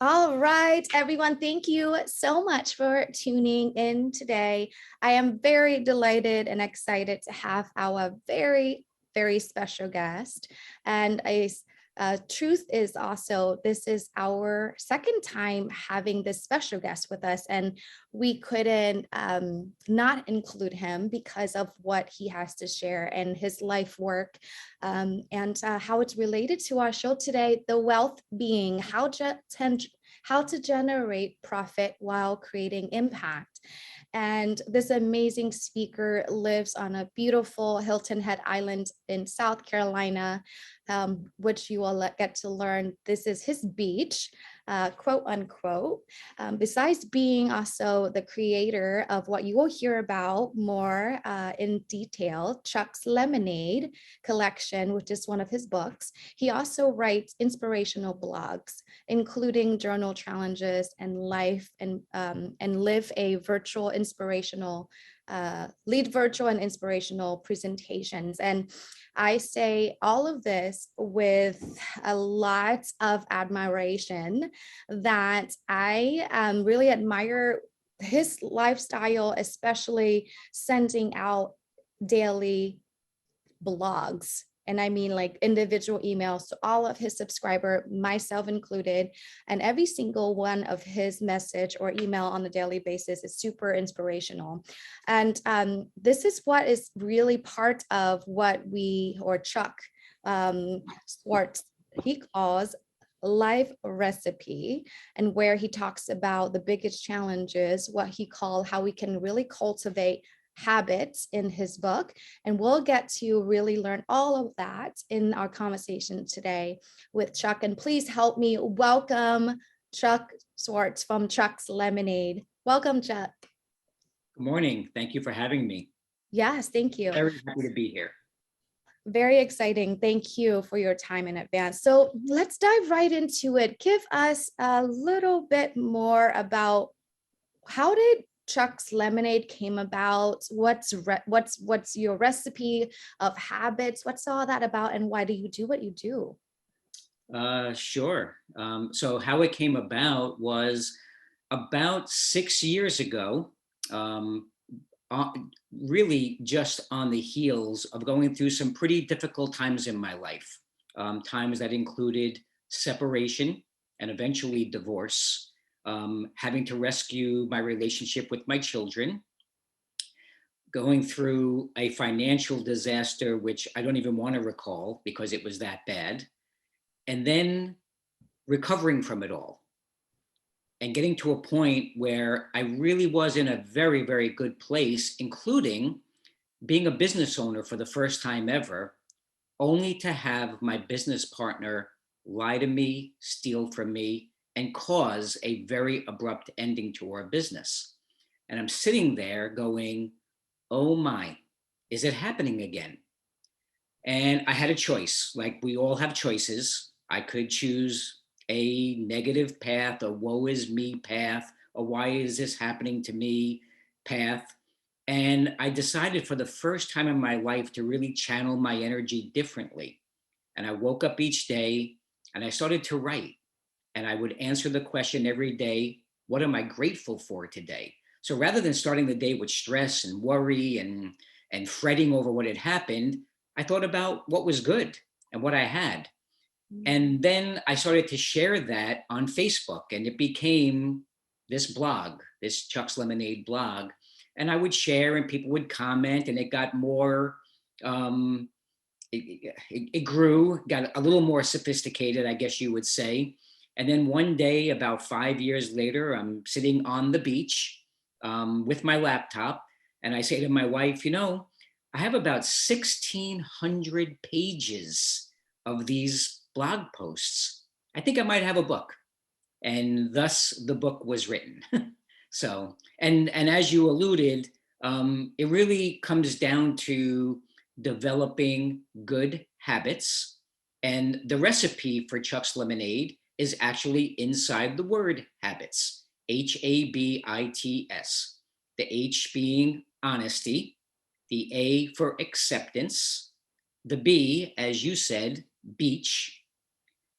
All right, everyone, thank you so much for tuning in today. I am very delighted and excited to have our very special guest. And truth is also, this is our second time having this special guest with us, and we couldn't not include him because of what he has to share and his life work, and how it's related to our show today, the wealth being, how to generate profit while creating impact. And this amazing speaker lives on a beautiful Hilton Head Island in South Carolina, which you will get to learn. This is his beach, quote unquote. Besides being also the creator of what you will hear about more in detail, Chuck's Lemonade collection, which is one of his books, he also writes inspirational blogs, including journal challenges and live a virtual inspirational lead virtual and inspirational presentations. And I say all of this with a lot of admiration that I really admire his lifestyle, especially sending out daily blogs. And I mean like individual emails to all of his subscriber, myself included, and every single one of his message or email on a daily basis is super inspirational. And this is what is really part of what Chuck Schwartz, he calls life recipe, and where he talks about the biggest challenges, what he called how we can really cultivate habits in his book. And we'll get to really learn all of that in our conversation today with Chuck. And please help me welcome Chuck Schwartz from Chuck's Lemonade. Welcome, Chuck. Good morning. Thank you for having me. Yes, thank you. Very happy to be here. Very exciting. Thank you for your time in advance. So let's dive right into it. Give us a little bit more about how did Chuck's Lemonade came about? What's your recipe of habits? What's all that about, and why do you do what you do? Sure. So how it came about was about 6 years ago, uh, really just on the heels of going through some pretty difficult times in my life, times that included separation and eventually divorce, having to rescue my relationship with my children, going through a financial disaster, which I don't even want to recall because it was that bad, and then recovering from it all and getting to a point where I really was in a very good place, including being a business owner for the first time ever, only to have my business partner lie to me, steal from me, and cause a very abrupt ending to our business. And I'm sitting there going, oh my, is it happening again? And I had a choice, like we all have choices. I could choose a negative path, a woe is me path, a why is this happening to me path. And I decided for the first time in my life to really channel my energy differently. And I woke up each day and I started to write. And I would answer the question every day, what am I grateful for today? So rather than starting the day with stress and worry and fretting over what had happened, I thought about what was good and what I had. And then I started to share that on Facebook, and it became this blog, this Chuck's Lemonade blog. And I would share and people would comment, and it got more, it grew, got a little more sophisticated, I guess you would say. And then one day, about 5 years later, I'm sitting on the beach with my laptop, and I say to my wife, I have about 1,600 pages of these blog posts. I think I might have a book. And thus the book was written. So, and as you alluded, it really comes down to developing good habits. And the recipe for Chuck's Lemonade is actually inside the word habits, H.A.B.I.T.S. The H being honesty, the A for acceptance, the B, as you said, beach,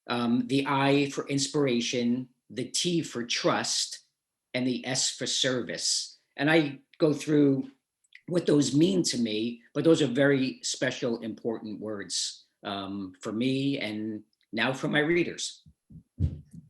the I for inspiration, the T for trust, and the S for service. And I go through what those mean to me, but those are very special, important words for me and now for my readers.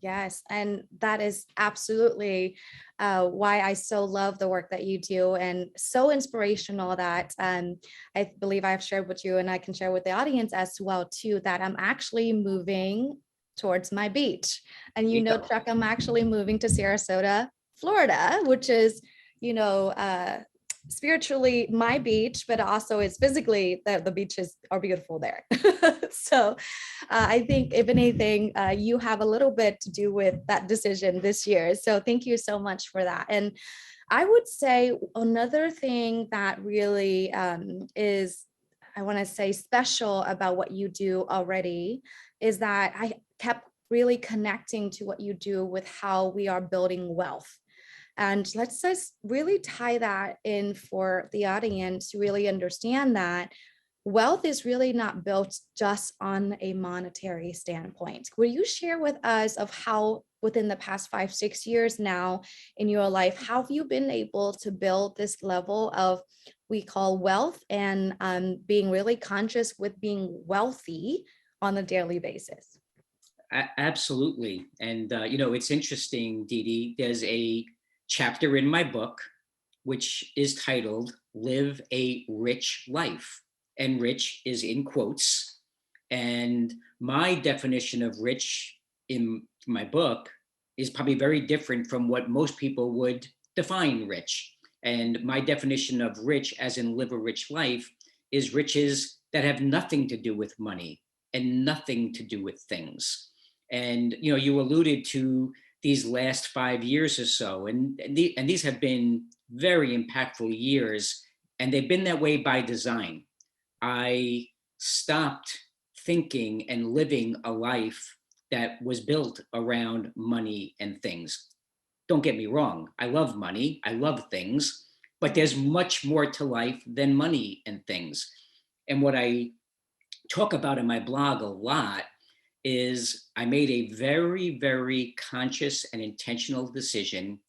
Yes, and that is absolutely why I so love the work that you do, and so inspirational that I believe I've shared with you, and I can share with the audience as well too, that I'm actually moving towards my beach. And Yeah. Chuck, I'm actually moving to Sarasota, Florida, which is, you know, spiritually my beach, but also it's physically the beaches are beautiful there. So I think if anything, you have a little bit to do with that decision this year. So thank you so much for that. And I would say another thing that really is, I want to say, special about what you do already is that I kept really connecting to what you do with how we are building wealth. And let's just really tie that in for the audience to really understand that wealth is really not built just on a monetary standpoint. Will you share with us of how within the past 5, 6 years now in your life, how have you been able to build this level of we call wealth and being really conscious with being wealthy on a daily basis? Absolutely. And, it's interesting, Dee Dee, there's a chapter in my book which is titled Live a Rich Life. And rich is in quotes. And my definition of rich in my book is probably very different from what most people would define rich. And my definition of rich, as in live a rich life, is riches that have nothing to do with money and nothing to do with things. And you alluded to these last 5 years or so, and these have been very impactful years, and they've been that way by design. I stopped thinking and living a life that was built around money and things. Don't get me wrong, I love money, I love things, but there's much more to life than money and things. And what I talk about in my blog a lot is I made a very, very conscious and intentional decision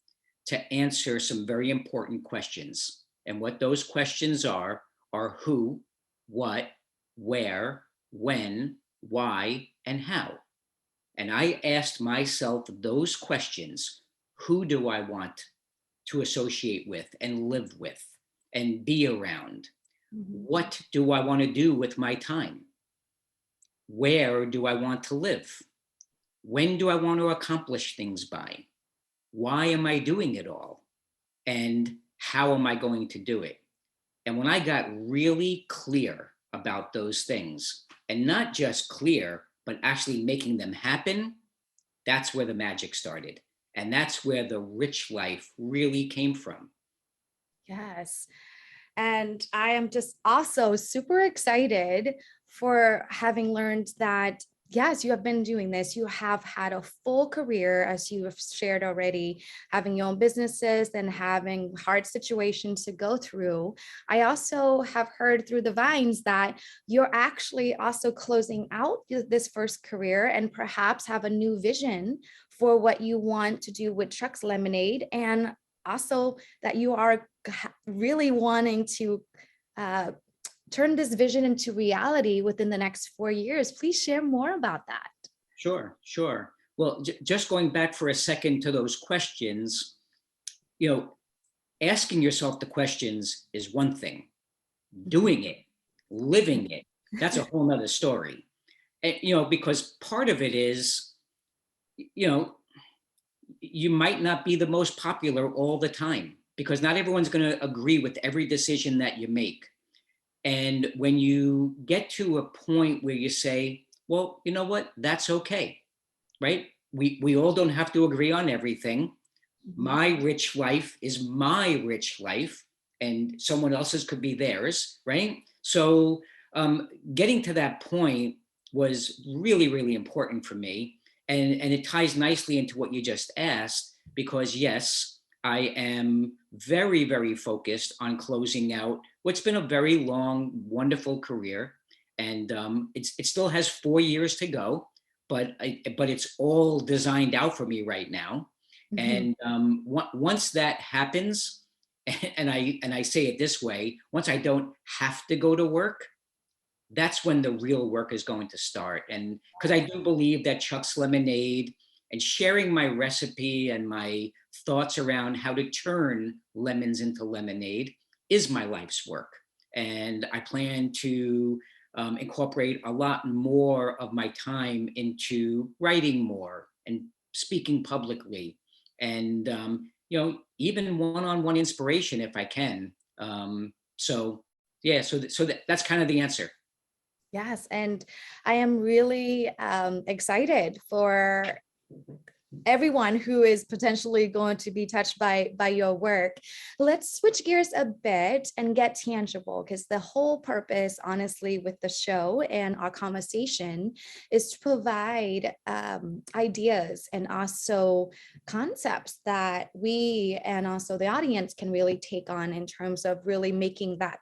to answer some very important questions. And what those questions are who, what, where, when, why, and how. And I asked myself those questions. Who do I want to associate with and live with and be around? Mhm. What do I want to do with my time? Where do I want to live? When do I want to accomplish things by? Why am I doing it all? And how am I going to do it? And when I got really clear about those things, and not just clear, but actually making them happen, that's where the magic started. And that's where the rich life really came from. Yes. And I am just also super excited for having learned that, yes, you have been doing this. You have had a full career, as you have shared already, having your own businesses and having hard situations to go through. I also have heard through the vines that you're actually also closing out this first career and perhaps have a new vision for what you want to do with Chuck's Lemonade, and also that you are really wanting to uh, turn this vision into reality within the next 4 years. Please share more about that. Sure, sure. Well, just going back for a second to those questions, you know, asking yourself the questions is one thing. Doing it, living it, that's a whole nother story. And, because part of it is, you know, you might not be the most popular all the time because not everyone's going to agree with every decision that you make. And when you get to a point where you say, well, you know what, that's okay, right? We all don't have to agree on everything. Mhm. My rich life is my rich life, and someone else's could be theirs, right? So getting to that point was really, really important for me. And it ties nicely into what you just asked, because yes, I am very, very focused on closing out what's been a very long, wonderful career. And it still has 4 years to go, but it's all designed out for me right now. Mhm. And once that happens, and I say it this way, once I don't have to go to work, that's when the real work is going to start. And because I do believe that Chuck's Lemonade and sharing my recipe and my thoughts around how to turn lemons into lemonade is my life's work. And I plan to incorporate a lot more of my time into writing more and speaking publicly, and even one-on-one inspiration if I can. So yeah, that's kind of the answer. Yes, and I am really excited for everyone who is potentially going to be touched by your work. Let's switch gears a bit and get tangible, because the whole purpose, honestly, with the show and our conversation is to provide ideas and also concepts that we and also the audience can really take on in terms of really making that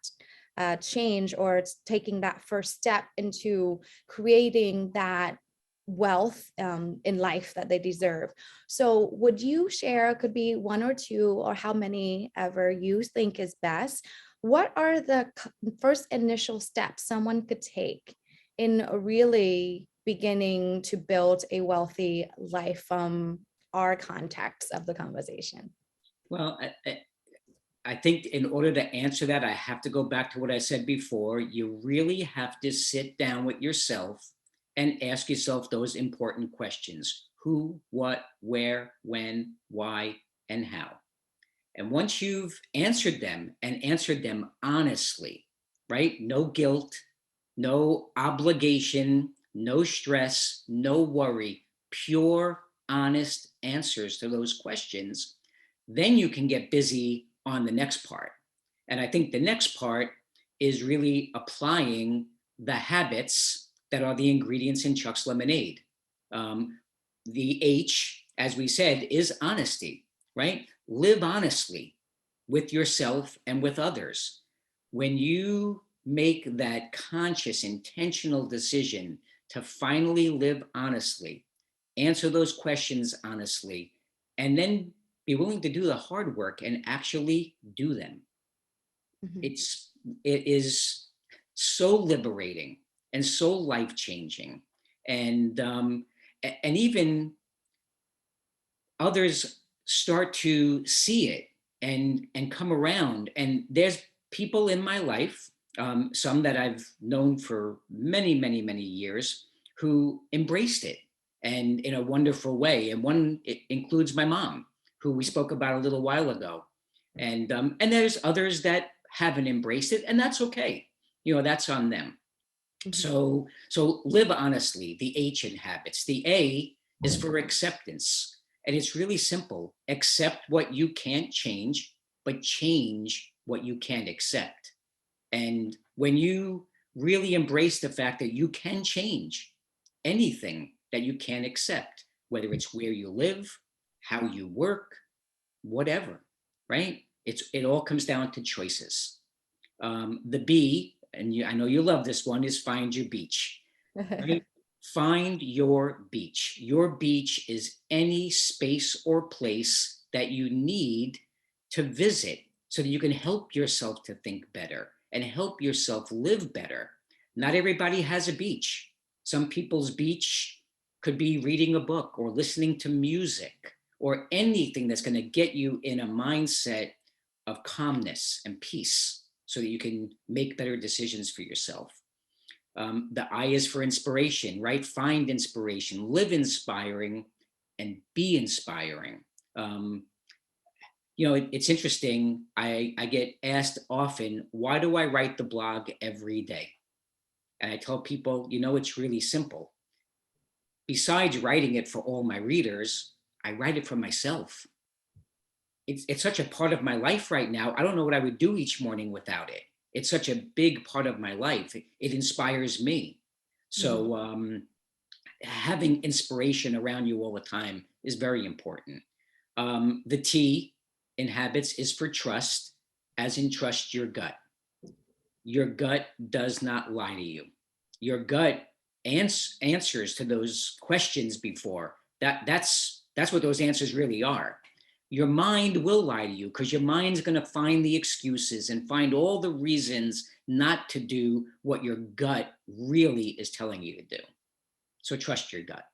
change, or it's taking that first step into creating that wealth in life that they deserve. So would you share, could be one or two or how many ever you think is best, what are the first initial steps someone could take in really beginning to build a wealthy life from our context of the conversation? Well, I think in order to answer that, I have to go back to what I said before. You really have to sit down with yourself and ask yourself those important questions: who, what, where, when, why, and how. And once you've answered them and answered them honestly, right? No guilt, no obligation, no stress, no worry, pure, honest answers to those questions, then you can get busy on the next part. And I think the next part is really applying the habits that are the ingredients in Chuck's Lemonade. Um, the H, as we said, is honesty, right? Live honestly with yourself and with others. When you make that conscious, intentional decision to finally live honestly, answer those questions honestly, and then be willing to do the hard work and actually do them. Mhm. It is so liberating and so life changing, and and even others start to see it and come around. And there's people in my life, some that I've known for many years, who embraced it and in a wonderful way. And one, it includes my mom, who we spoke about a little while ago. And there's others that haven't embraced it, and that's okay. That's on them. Mhm. So live honestly, the H in habits. The A is for acceptance. And it's really simple. Accept what you can't change, but change what you can't accept. And when you really embrace the fact that you can change anything that you can't accept, whether it's where you live, how you work, whatever, right? It all comes down to choices. The B, and I know you love this one, is find your beach, right? Find your beach. Your beach is any space or place that you need to visit so that you can help yourself to think better and help yourself live better. Not everybody has a beach. Some people's beach could be reading a book or listening to music or anything that's going to get you in a mindset of calmness and peace so that you can make better decisions for yourself. The I is for inspiration, right? Find inspiration, live inspiring, and be inspiring. Um, it's interesting. I get asked often, why do I write the blog every day? And I tell people, it's really simple. Besides writing it for all my readers, I write it for myself. It's such a part of my life right now. I don't know what I would do each morning without it. It's such a big part of my life. It inspires me. Mhm. So having inspiration around you all the time is very important. The T in habits is for trust, as in trust your gut. Your gut does not lie to you. Your gut answers to those questions before. That's what those answers really are. Your mind will lie to you because your mind's going to find the excuses and find all the reasons not to do what your gut really is telling you to do. So trust your gut.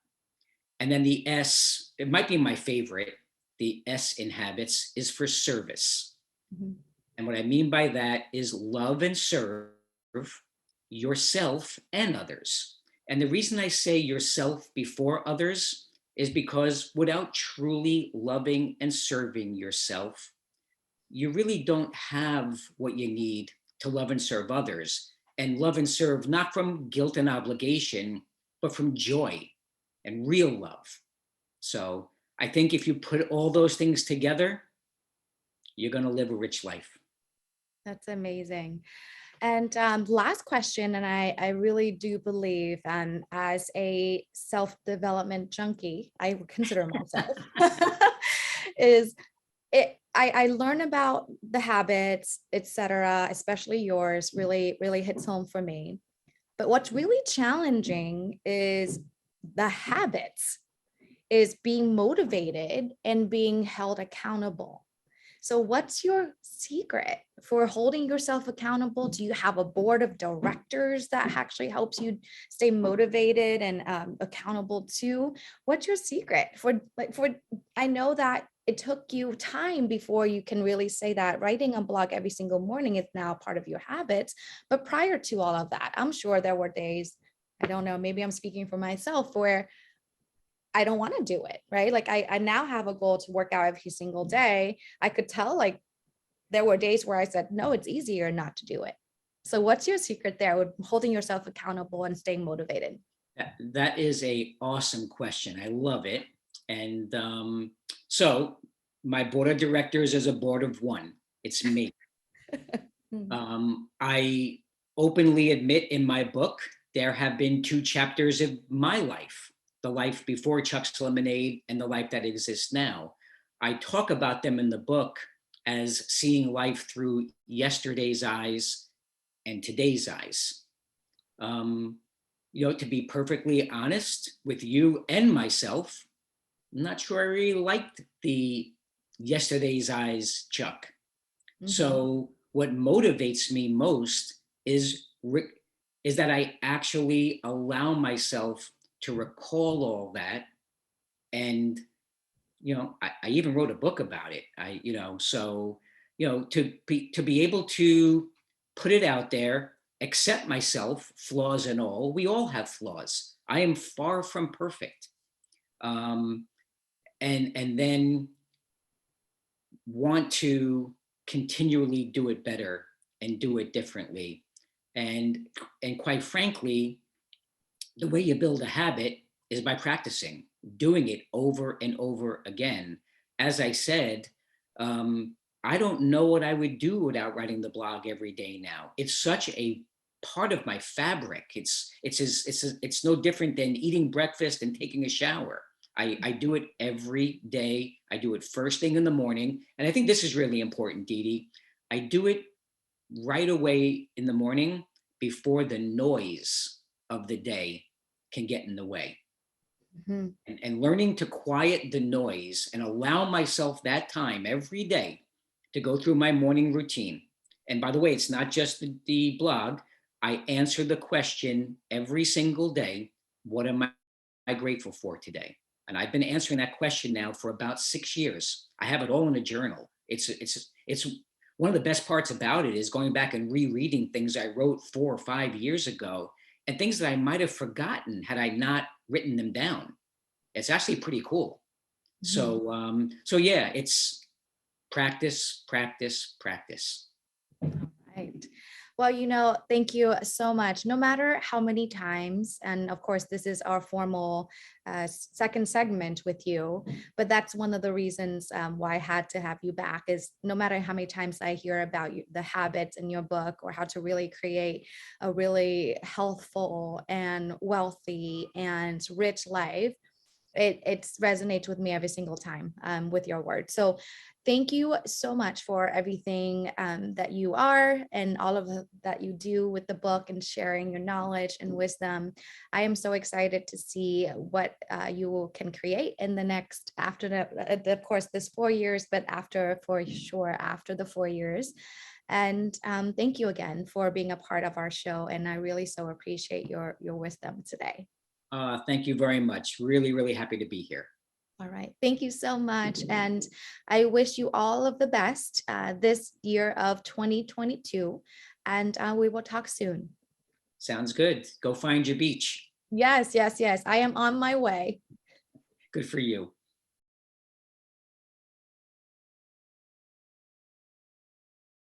And then the S, it might be my favorite, the S in habits is for service. Mhm. And what I mean by that is love and serve yourself and others. And the reason I say yourself before others is because without truly loving and serving yourself, you really don't have what you need to love and serve others. And love and serve not from guilt and obligation, but from joy and real love. So I think if you put all those things together, you're going to live a rich life. That's amazing. And last question, and I really do believe, as a self-development junkie, I would consider myself, is I learn about the habits, etc., especially yours, really hits home for me. But what's really challenging is the habits, is being motivated and being held accountable. So what's your secret for holding yourself accountable? Do you have a board of directors that actually helps you stay motivated and accountable too? What's your secret for, I know that it took you time before you can really say that writing a blog every single morning is now part of your habits. But prior to all of that, I'm sure there were days, I don't know, maybe I'm speaking for myself, where I don't want to do it, right? Like I now have a goal to work out every single day. I could tell like there were days where I said, no, it's easier not to do it. So what's your secret there with holding yourself accountable and staying motivated? That is a awesome question. I love it. And so my board of directors is a board of one. It's me. Mm. I openly admit in my book, there have been two chapters of my life, the life before Chuck's Lemonade and the life that exists now. I talk about them in the book as seeing life through yesterday's eyes and today's eyes. Um, to be perfectly honest with you and myself, I'm not sure I really liked the yesterday's eyes Chuck. Mhm. So what motivates me most is that I actually allow myself to recall all that. And I even wrote a book about it. To be able to put it out there, accept myself, flaws and all. We all have flaws. I am far from perfect. Um, and then want to continually do it better and do it differently. And and quite frankly, the way you build a habit is by practicing, doing it over and over again. As I said, I don't know what I would do without writing the blog every day now. It's such a part of my fabric. It's no different than eating breakfast and taking a shower. I do it every day. I do it first thing in the morning. And I think this is really important, Dee Dee. I do it right away in the morning before the noise of the day can get in the way. Mhm. And learning to quiet the noise and allow myself that time every day to go through my morning routine. And by the way, it's not just the blog. I answer the question every single day, what am I grateful for today? And I've been answering that question now for about 6 years. I have it all in a journal. It's one of the best parts about it is going back and rereading things I wrote 4 or 5 years ago and things that I might have forgotten had I not written them down. It's actually pretty cool. Mhm. So yeah, it's practice, practice, practice. Right. Well, thank you so much. No matter how many times, and of course, this is our formal second segment with you, but that's one of the reasons why I had to have you back is no matter how many times I hear about the habits in your book or how to really create a really healthful and wealthy and rich life, it resonates with me every single time with your words. So thank you so much for everything that you are and all of that you do with the book and sharing your knowledge and wisdom. I am so excited to see what you can create in the next, after of course, this 4 years, but after, for sure, after the 4 years. And thank you again for being a part of our show. And I really so appreciate your wisdom today. Thank you very much. Really, really happy to be here. All right. Thank you so much. And I wish you all of the best this year of 2022. And we will talk soon. Sounds good. Go find your beach. Yes, yes, yes. I am on my way. Good for you.